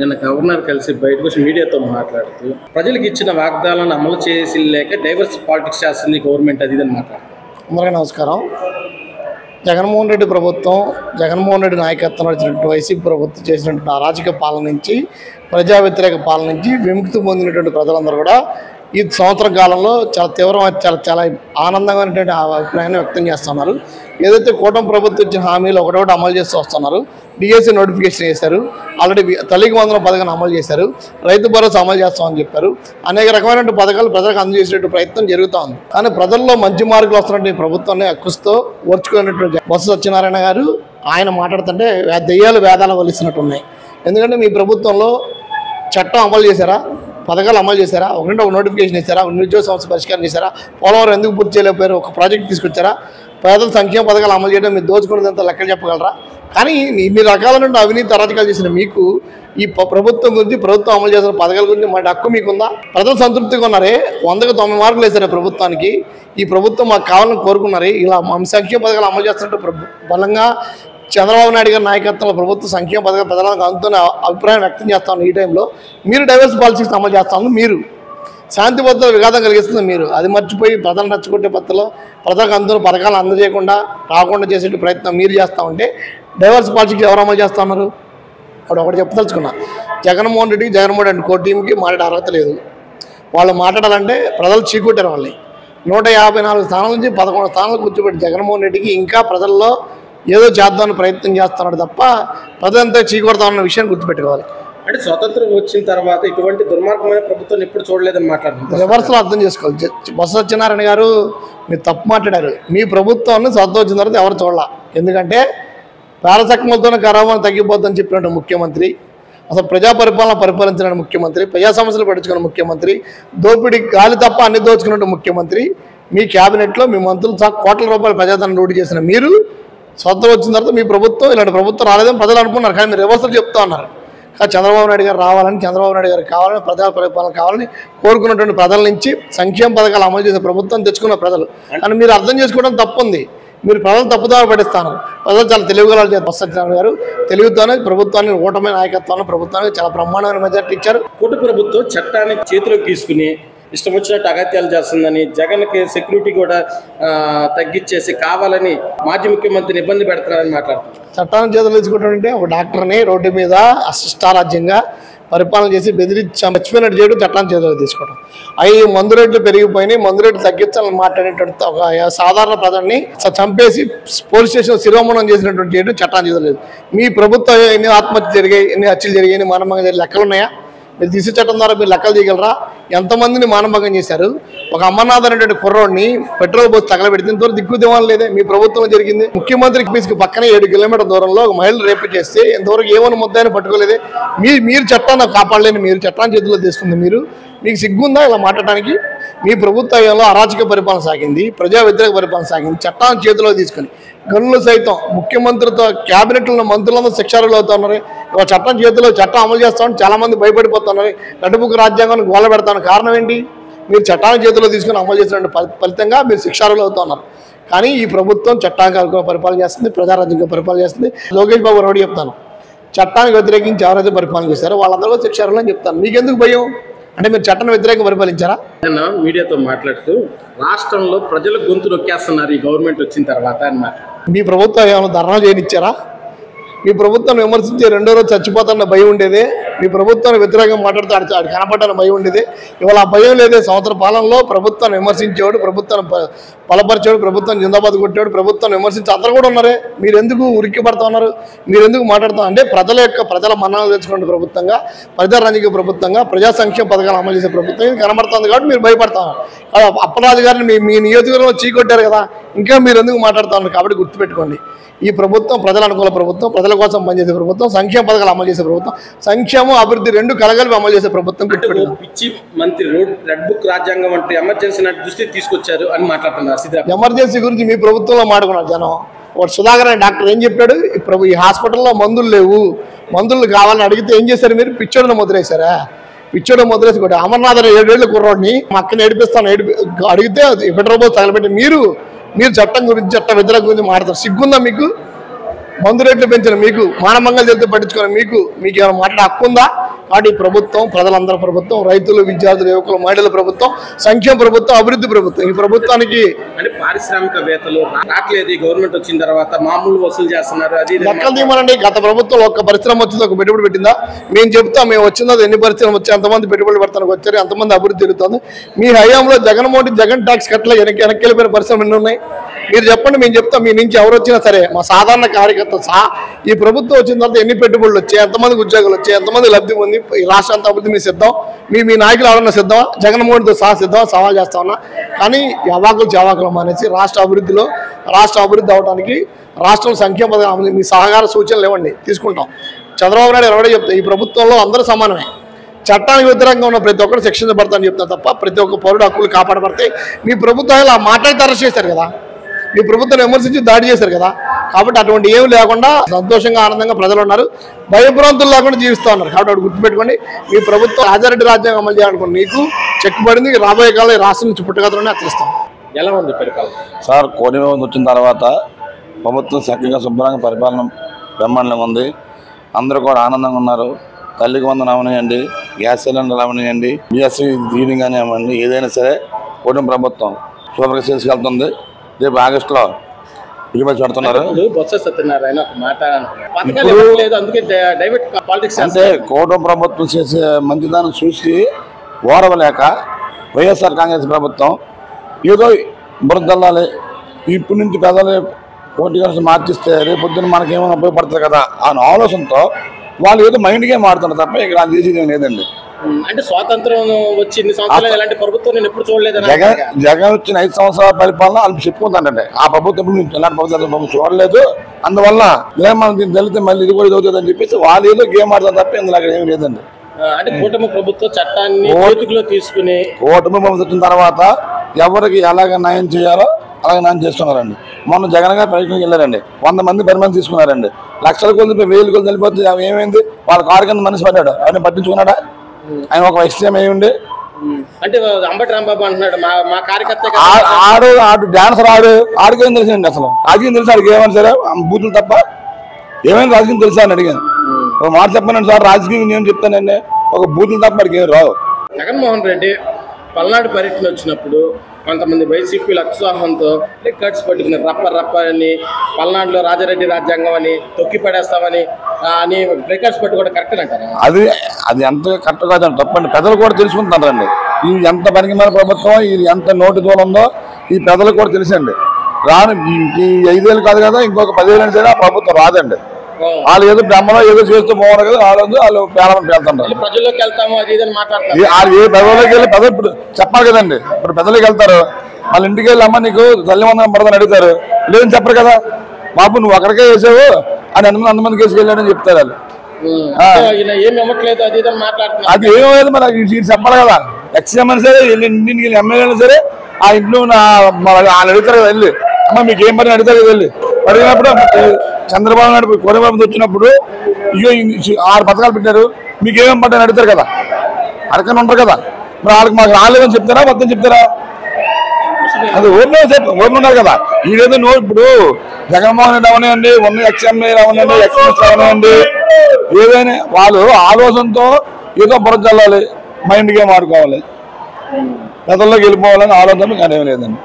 నిన్న గవర్నర్ కలిసి బయటకు వచ్చి మీడియాతో మాట్లాడుతూ ప్రజలకు ఇచ్చిన వాగ్దానాలను అమలు చేసి లేక డైవర్స్ పాలిటిక్స్ చేస్తుంది గవర్నమెంట్ అది అని మాట్లాడుతున్నారు. అందరికీ నమస్కారం. జగన్మోహన్ రెడ్డి ప్రభుత్వం, జగన్మోహన్ రెడ్డి నాయకత్వంలో వచ్చినటువంటి వైసీపీ ప్రభుత్వం చేసినటువంటి అరాచక పాలన నుంచి, ప్రజా వ్యతిరేక పాలన నుంచి విముక్తి పొందినటువంటి ప్రజలందరూ కూడా ఈ సంవత్సర కాలంలో చాలా తీవ్రమైన చాలా ఆనందంగా అభిప్రాయాన్ని వ్యక్తం చేస్తున్నారు. ఏదైతే కూటమి ప్రభుత్వం ఇచ్చిన హామీలు ఒకటొకటి అమలు చేస్తూ వస్తున్నారు. డిఎస్సి నోటిఫికేషన్ చేశారు, ఆల్రెడీ తల్లికి వందన పథకాన్ని అమలు చేశారు, రైతు భరోసా అమలు చేస్తామని చెప్పారు. అనేక రకమైనటువంటి పథకాలు ప్రజలకు అందజేసేటువంటి ప్రయత్నం జరుగుతూ ఉంది. కానీ ప్రజల్లో మంచి మార్కులు వస్తున్నటువంటి ప్రభుత్వాన్ని అక్కుస్తూ ఓర్చుకున్నటువంటి బొత్స సత్యనారాయణ గారు ఆయన మాట్లాడుతుంటే దెయ్యాలు వేదాలు వలిసినట్టున్నాయి. ఎందుకంటే మీ ప్రభుత్వంలో చట్టం అమలు చేశారా, పథకాలు అమలు చేశారా, ఒక నోటిఫికేషన్ ఇచ్చారా, నిరుద్యోగ సమస్య పరిష్కారం చేశారా, పోలవరం ఎందుకు పూర్తి చేయలేకపోయారు, ఒక ప్రాజెక్ట్ తీసుకొచ్చారా, పేదల సంక్షేమ పథకాలు అమలు చేయడం మీరు దోచుకున్నదంతా లెక్కలు చెప్పగలరా? కానీ ఇన్ని రకాలైన అవినీతి అరాచకాలు చేసిన మీకు ఈ ప్రభుత్వం గురించి, ప్రభుత్వం అమలు చేసిన పథకాల గురించి మా హక్కు మీకుందా? ప్రజలు సంతృప్తిగా ఉన్నారే, 100కి 90 మార్కులు వేశారు ప్రభుత్వానికి. ఈ ప్రభుత్వం మాకు కావాలని కోరుకున్నారే, ఇలా సంక్షేమ పథకాలు అమలు చేస్తున్నట్టు బలంగా చంద్రబాబు నాయుడు గారి నాయకత్వంలో ప్రభుత్వ సంక్షేమ పథకాలు ప్రజలకు అందుతున్న అభిప్రాయం వ్యక్తం చేస్తాను. ఈ టైంలో మీరు డైవర్స్ పాలసీస్ అమలు చేస్తాను, మీరు శాంతి భద్రతల విఘాతం కలిగిస్తుంది. మీరు అది మర్చిపోయి ప్రజలను రచ్చగొట్టే పద్ధతిలో ప్రజలకు అందుతున్న పథకాలు అందజేయకుండా రాకుండా చేసే ప్రయత్నం మీరు చేస్తూ ఉంటే డైవర్స్ పాలసీకి ఎవరు అమలు చేస్తూ ఉన్నారు? ఒకటి చెప్పదలుచుకున్నా, జగన్మోహన్ రెడ్డి కో టీంకి మాట్లాడే అర్హత లేదు. వాళ్ళు మాట్లాడాలంటే ప్రజలు చీకొట్టారు వాళ్ళని. 154 స్థానాల నుంచి 11 స్థానాలు కూర్చోబెట్టి జగన్మోహన్ రెడ్డికి ఇంకా ప్రజల్లో ఏదో చేద్దామని ప్రయత్నం చేస్తున్నాడు తప్ప ప్రజలంతా చీకొడతామన్న విషయాన్ని గుర్తుపెట్టుకోవాలి. అంటే స్వతంత్రం వచ్చిన తర్వాత ఇటువంటి దుర్మార్గమైన ప్రభుత్వం ఎప్పుడు చూడలేదని మాట్లాడుతున్నారు. రివర్స్లో అర్థం చేసుకోవాలి. బొత్స సత్యనారాయణ గారు మీరు తప్పు మాట్లాడారు. మీ ప్రభుత్వాన్ని స్వతంత్రం వచ్చిన తర్వాత ఎవరు చూడాల. ఎందుకంటే పారసక్మలతోనే కరోనా తగ్గిపోతుందని చెప్పినట్టు ముఖ్యమంత్రి, అసలు ప్రజా పరిపాలించిన ముఖ్యమంత్రి, ప్రజా సమస్యలు పట్టించుకున్న ముఖ్యమంత్రి, దోపిడీ గాలి తప్ప అన్ని దోచుకున్నట్టు ముఖ్యమంత్రి, మీ క్యాబినెట్లో మీ మంత్రులు కోట్ల రూపాయల ప్రజాధనం లూటీ చేసిన మీరు స్వతంత్రం వచ్చిన తర్వాత మీ ప్రభుత్వం ఇలాంటి ప్రభుత్వం రాలేదని ప్రజలు అనుకున్నారు. కానీ మీరు రివర్స్లో చెప్తా ఉన్నారు. కానీ చంద్రబాబు నాయుడు గారు రావాలని, చంద్రబాబు నాయుడు గారు కావాలని, ప్రజా పరిపాలన కావాలని కోరుకున్నటువంటి ప్రజల నుంచి సంక్షేమ పథకాలు అమలు చేసే ప్రభుత్వం తెచ్చుకున్న ప్రజలు. కానీ మీరు అర్థం చేసుకోవడం తప్పుంది. మీరు ప్రజలు తప్పుదారి పడిస్తాను. ప్రజలు చాలా తెలివిగల బొత్స సత్యనారాయణ గారు తెలివితోనే ప్రభుత్వాన్ని, ఓటమి నాయకత్వాన్ని ప్రభుత్వానికి చాలా బ్రహ్మాండమైన మెజార్టీ ఇచ్చారు. కూటమి ప్రభుత్వం చట్టాన్ని చేతిలోకి తీసుకుని ఇష్టం వచ్చినట్టు అగత్యాలు చేస్తుందని, జగన్కి సెక్యూరిటీ కూడా తగ్గించేసి కావాలని మాజీ ముఖ్యమంత్రిని ఇబ్బంది పెడతారని మాట్లాడుతున్నారు. చట్టాన్ని చేతులు తీసుకుంటుంటే ఒక డాక్టర్ని రోడ్డు మీద అశిష్టారాజ్యంగా పరిపాలన చేసి బెదిరించి చచ్చిపోయినట్టు చేయడం చట్టాన్ని చేతులు తీసుకోవడం. అవి మందు రేట్లు పెరిగిపోయినాయి, మందు రేట్లు తగ్గించాలని మాట్లాడేటువంటి ఒక సాధారణ ప్రజల్ని చంపేసి పోలీస్ స్టేషన్ శిరోమణం చేసినటువంటి చేయడం చట్టాన్ని చేతులు. మీ ప్రభుత్వం ఎన్ని ఆత్మహత్యలు జరిగాయి, ఎన్ని హత్యలు జరిగాయి, ఎన్ని మానవంగా జరిగే లెక్కలు ఉన్నాయా? మీరు తీసే చట్టం ద్వారా మీరు లెక్కలు తీయగలరా? ఎంతమందిని మానభంగం చేశారు? ఒక అమర్నాథ్ అనేటువంటి కుర్రోడిని పెట్రోల్ పోసి తగలబెడితే ఇంతవరకు దిక్కు దివాలు లేదే. మీ ప్రభుత్వం జరిగింది. ముఖ్యమంత్రి ఆఫీస్కి పక్కనే 7 కిలోమీటర్ల దూరంలో ఒక మహిళలు రేపు చేస్తే ఇంతవరకు ఏమైనా ముద్దాయని పట్టుకోలేదే. మీరు చట్టాన్ని కాపాడలేని మీరు చట్టాన్ని చేతుల్లో తీసుకుంది. మీకు సిగ్గుందా ఇలా మాట్లాడటానికి? మీ ప్రభుత్వంలో అరాచక పరిపాలన సాగింది, ప్రజా వ్యతిరేక పరిపాలన సాగింది. చట్టాన్ని చేతిలో తీసుకుని గనులు సైతం ముఖ్యమంత్రితో క్యాబినెట్లో మంత్రులందరూ శిక్షార్హులు అవుతున్నారు. ఇవాళ చట్టం చేతిలో చట్టం అమలు చేస్తామని చాలామంది భయపడిపోతున్నారు. నటుముఖ రాజ్యాంగాన్ని గోల పెడతాను. కారణం ఏంటి? మీరు చట్టాన్ని చేతిలో తీసుకుని అమలు చేసిన ఫలితంగా మీరు శిక్షార్హులు అవుతున్నారు. కానీ ఈ ప్రభుత్వం చట్టానికి అనుకూల పరిపాలన చేస్తుంది, ప్రజారాజ్యంగా పరిపాలన చేస్తుంది. లోకేష్ బాబు రోడ్డు చెప్తాను, చట్టానికి వ్యతిరేకించి ఎవరైతే పరిపాలన చేశారో వాళ్ళందరూ శిక్షార్హులు అని చెప్తాను. మీకెందుకు భయం? అంటే మీరు చట్టాన్ని వ్యతిరేకంగా పరిపాలించారా? నిన్న మీడియాతో మాట్లాడుతూ రాష్ట్రంలో ప్రజల గొంతు నొక్కేస్తున్నారు ఈ గవర్నమెంట్ వచ్చిన తర్వాత అన్నమాట. మీ ప్రభుత్వం ఏమైనా ధర్నా చేయనిచ్చారా? మీ ప్రభుత్వాన్ని విమర్శించే 2వ రోజు చచ్చిపోతాన్న భయం ఉండేదే. మీ ప్రభుత్వాన్ని వ్యతిరేకంగా మాట్లాడుతూ ఆడు కనపడ్డాన భయం ఉండేదే. ఇవాళ ఆ భయం లేదే. సంవత్సర పాలనలో ప్రభుత్వాన్ని విమర్శించేవాడు, ప్రభుత్వాన్ని బలపరిచేవాడు, ప్రభుత్వం జిందాబాద్ కొట్టేవాడు, ప్రభుత్వాన్ని విమర్శించి అందరూ కూడా ఉన్నారే. మీరు ఎందుకు ఉరికి పడుతూ ఉన్నారు? మీరు ఎందుకు మాట్లాడుతాం అంటే ప్రజల మన్నాలు తెచ్చుకునే ప్రభుత్వంగా, ప్రజారాజ్య ప్రభుత్వంగా, ప్రజా సంక్షేమ పథకాలు అమలు చేసే ప్రభుత్వం ఇది కనబడుతుంది. కాబట్టి మీరు భయపడతారు. అప్పరాజు గారిని మీ నియోజకవర్గంలో చీకొట్టారు కదా, ఇంకా మీరు ఎందుకు మాట్లాడుతూ ఉన్నారు? కాబట్టి గుర్తుపెట్టుకోండి, ఈ ప్రభుత్వం ప్రజల అనుకూల ప్రభుత్వం, ప్రజల కోసం పనిచేసే ప్రభుత్వం, సంక్షేమ పథకాలు అమలు చేసే ప్రభుత్వం, సంక్షేమం అభివృద్ధి 2 కలగలిపి అమలు చేసే ప్రభుత్వం. పిచ్చి మంత్రి రెడ్ బుక్ రాజ్యాంగం వంటి ఎమర్జెన్సీ దృష్టికి తీసుకొచ్చారు అని మాట్లాడుతున్నారు. ఎమర్జెన్సీ గురించి మీ ప్రభుత్వంలో మాట్లాడుకున్నారు జనం. వాడు సుధాకర్ అనే డాక్టర్ ఏం చెప్పాడు? ఇప్పుడు ఈ హాస్పిటల్లో మందులు లేవు, మందులు కావాలని అడిగితే ఏం చేశారు? మీరు పిచ్చోడిని ముద్రేశారా? పిచ్చోడు ముద్రేసి కూడా అమర్నాథ్ 7 ఏళ్ళ కుర్రోడిని మా అక్కని ఏడిపిస్తాను అడిగితే పెట్రోల్ పోసి తగలబెట్టి మీరు చట్టం గురించి, చట్ట వ్యతిరేక గురించి మాట్లాడతారు. సిగ్గుందా మీకు? మందు రేట్లు పెంచిన మీకు, మానమంగళ జరిగితే పట్టించుకున్న మీకు ఏమైనా మాట్లాడే హక్కు ఉందా? కాబట్టి ఈ ప్రభుత్వం ప్రజలందరి ప్రభుత్వం, రైతులు, విద్యార్థులు, యువకులు, మహిళల ప్రభుత్వం, సంక్షేమ ప్రభుత్వం, అభివృద్ధి ప్రభుత్వం. ఈ ప్రభుత్వానికి అంటే పారిశ్రామికవేత్తలు రావట్లేదు, గవర్నమెంట్ వచ్చిన తర్వాత మామూలు వసూలు చేస్తున్నారు, అది లెక్కలు తీయమనండి. గత ప్రభుత్వంలో ఒక్క పరిశ్రమ వచ్చింది, ఒక పెట్టుబడి పెట్టిందా? మేము చెప్తాం, మేము వచ్చిందో ఎన్ని పరిశ్రమలు వచ్చాయి, ఎంతమంది పెట్టుబడి పెడతానికి వచ్చారు, ఎంతమంది అభివృద్ధి జరుగుతుంది. మీ హయాంలో జగన్ ట్యాక్స్ కట్టలే వెనక్కి వెళ్ళిపోయిన పరిశ్రమలు ఎన్ని ఉన్నాయి మీరు చెప్పండి, మేము చెప్తాం. మీ నుంచి ఎవరు వచ్చినా సరే, మా సాధారణ కార్యకర్త సహా ఈ ప్రభుత్వం వచ్చిన తర్వాత ఎన్ని పెట్టుబడులు వచ్చాయి, ఎంతమందికి ఉద్యోగాలు వచ్చాయి, ఎంతమంది లబ్ధి పొంది ఈ రాష్ట్రాంత అభివృద్ధి మీరు సిద్ధం, మీ నాయకులు ఎవరన్నా సిద్ధమా? జగన్మోహన్తో సహా సిద్ధమా? సవాల్ చేస్తా ఉన్నా. కానీ అవాకులు చవాకులు అనేసి రాష్ట్ర అభివృద్ధి అవడానికి రాష్ట్రం సంక్షేమ పథకం మీ సహకార సూచనలు ఇవ్వండి, తీసుకుంటాం. చంద్రబాబు నాయుడు ఎవరో చెప్తారు, ఈ ప్రభుత్వంలో అందరూ సమానమే, చట్టానికి వ్యతిరేకంగా ఉన్న ప్రతి ఒక్కరు శిక్షించబడతారని చెప్తారు తప్ప ప్రతి ఒక్క పౌరుడు హక్కులు కాపాడబడతాయి. మీ ప్రభుత్వాలు ఆ మాట్లాడితే అరెస్ట్ చేశారు కదా, మీ ప్రభుత్వాన్ని విమర్శించి దాడి చేశారు కదా. కాబట్టి అటువంటి ఏమి లేకుండా సంతోషంగా ఆనందంగా ప్రజలు ఉన్నారు, భయభ్రాంతులు లేకుండా జీవిస్తూ ఉన్నారు. కాబట్టి అక్కడ గుర్తుపెట్టుకోండి, మీ ప్రభుత్వం రాజారెడ్డి రాజ్యాంగం అమలు చేయాలనుకుని నీకు చెక్కుబడింది. రాబోయే కాలం రాష్ట్రం నుంచి పుట్టగతలోనే అతిస్తాం. ఎలా ఉంది పరిపాలన సార్? కోడి వచ్చిన తర్వాత ప్రభుత్వం చక్కగా శుభ్రంగా పరిపాలన బ్రహ్మాండంగా ఉంది. అందరూ కూడా ఆనందంగా ఉన్నారు. తల్లికి వందనం అవనియండి, గ్యాస్ సిలిండర్ అవనియండి, బిఎస్సీ దీని కానీ అవ్వండి, ఏదైనా సరే కూటమి ప్రభుత్వం సూపర్గా చేసుకెళ్తుంది. రేపు ఆగస్టులో ఇటుమతి పెడుతున్నారు. అంటే కూటమి ప్రభుత్వం చేసే మంచిదాన్ని చూసి ఓరవలేక వైఎస్ఆర్ కాంగ్రెస్ ప్రభుత్వం ఏదో బురదల్లాలి, ఇప్పటి నుంచి పెద్దలు పోటీ కలిసి మార్చిస్తే రేపొద్దున మనకేమైనా ఉపయోగపడుతుంది కదా అని ఆలోచనతో వాళ్ళు ఏదో మైండ్ గేమ్ ఆడుతున్నారు తప్ప ఇక్కడ అది చేసేది లేదండి. అంటే స్వాతంత్రం వచ్చి ఎలాంటి ప్రభుత్వం నేను ఎప్పుడు చూడలేదు. జగన్ వచ్చిన 5 సంవత్సరాల పరిపాలన వాళ్ళు చెప్పుకుంటానండి. ఆ ప్రభుత్వం ఎలాంటి ప్రభుత్వం చూడలేదు, అందువల్ల మనం దీన్ని తెలితే మళ్ళీ ఇది కూడా ఇది అవుతుంది అని చెప్పేసి వాళ్ళు ఏదో గేమ్ ఆడతారు తప్ప ఇందులో అక్కడ ఏమి లేదండి. అంటే కూటమి ప్రభుత్వం చట్టాన్ని చేతిలో తీసుకుని కూటమి ప్రభుత్వం వచ్చిన తర్వాత ఎవరికి ఎలాగ న్యాయం చేయాలో అలాగే న్యాయం చేస్తున్నారండి. మొన్న జగన్ గారు పర్యటనకి వెళ్ళారండి, 100 మంది పరిమాణం తీసుకున్నారండి. లక్షల కొద్ది 1000 కొద్ది వెళ్ళిపోతే ఏమైంది? వాళ్ళ కారు కింద మనిషి పడ్డాడు, ఆయన పట్టించుకున్నాడా? ఆయన ఒక వైశ్యం ఏముండి అంటే అంబటి రాంబాబు అంటున్నాడు మా కార్యకర్త ఆడు డాన్సర్ ఆడికేం తెలిసిందండి. అసలు రాజకీయం తెలుసు ఆడికి ఏమని సరే బూతులు తప్ప ఏమైనా రాజకీయం తెలుసా అని అడిగాను. ఒక మాట చెప్పానండి సార్, రాజకీయం నేను చెప్తానండి, ఒక బూతులు తప్ప అడిగి ఏం రావు. జగన్మోహన్ రెడ్డి పల్నాడు పర్యటన వచ్చినప్పుడు కొంతమంది వైసీపీ ఉత్సాహంతో రికార్డ్స్ పట్టుకుని రప్ప అని పల్నాడులో రాజారెడ్డి రాజ్యాంగం అని తొక్కి పడేస్తామని అని రికార్డ్స్ పట్టుకోవడం కరెక్ట్ అంటారా? అది ఎంత కరెక్ట్ కాదండి, తప్పండి. పెద్దలు కూడా తెలుసుకుంటారండి ఈ ఎంత పనికిమాల ప్రభుత్వం, ఇది ఎంత నోటి దూరం ఉందో ఈ పెద్దలకు కూడా తెలుసండి. రాను ఈ 5 ఏళ్ళు కాదు కదా, ఇంకొక 10 ఏళ్ళు సరే ఆ ప్రభుత్వం రాదండి. వాళ్ళు ఏదో బ్రహ్మలో ఏదో చేస్తూ పోవాలి కదా, వాళ్ళు పేలమని పేలుతుంటారు. ప్రజల్లోకి వెళ్తాము అది ఇది మాట్లాడతారు. ఏ పెదవులోకి వెళ్ళి ఇప్పుడు చెప్పాలి కదండి. ఇప్పుడు పెద్దలోకి వెళ్తారు, వాళ్ళ ఇంటికి వెళ్ళి అమ్మ నీకు తల్లి వందనం పడదని అడుగుతారు, లేదని చెప్పరు కదా. బాబు నువ్వు అక్కడికే వేసావు అని అంతమంది కేసుకు వెళ్ళాడని చెప్తారు వాళ్ళు. అది ఏమలేదు మరి చెప్పాలి కదా. ఎక్స్ఎం సరే ఇంటికి వెళ్ళి ఎమ్మెల్యేలు సరే ఆ ఇంట్లో వాళ్ళు అడుగుతారు కదా వెళ్ళి, అమ్మ మీకు ఏం పని అడుగుతారు కదా వెళ్ళి. అడిగినప్పుడు చంద్రబాబు నాయుడు కోరబాబు వచ్చినప్పుడు ఇగో 6 పథకాలు పెట్టారు, మీకు ఏమేమి పడ్డాని అడుగుతారు కదా, అడగని ఉంటారు కదా. మరి వాళ్ళకి మాకు రాలేదని చెప్తారా మొత్తం చెప్తారా? అది ఓర్లు ఉన్నారు కదా. ఈడేదో ఇప్పుడు జగన్మోహన్ రెడ్డి అవనివ్వండి, ఉన్న ఎక్స్ఎంఏ అవనివ్వండి, ఎక్స్ఎంఎస్ అవనివ్వండి, ఏదైనా వాళ్ళు ఆలోచనతో ఏదో బుర్ర చల్లాలి, మైండ్ గేమ్ ఆడుకోవాలి, ప్రజల్లోకి వెళ్ళిపోవాలని ఆలోచన కానీ ఏమీ లేదండి.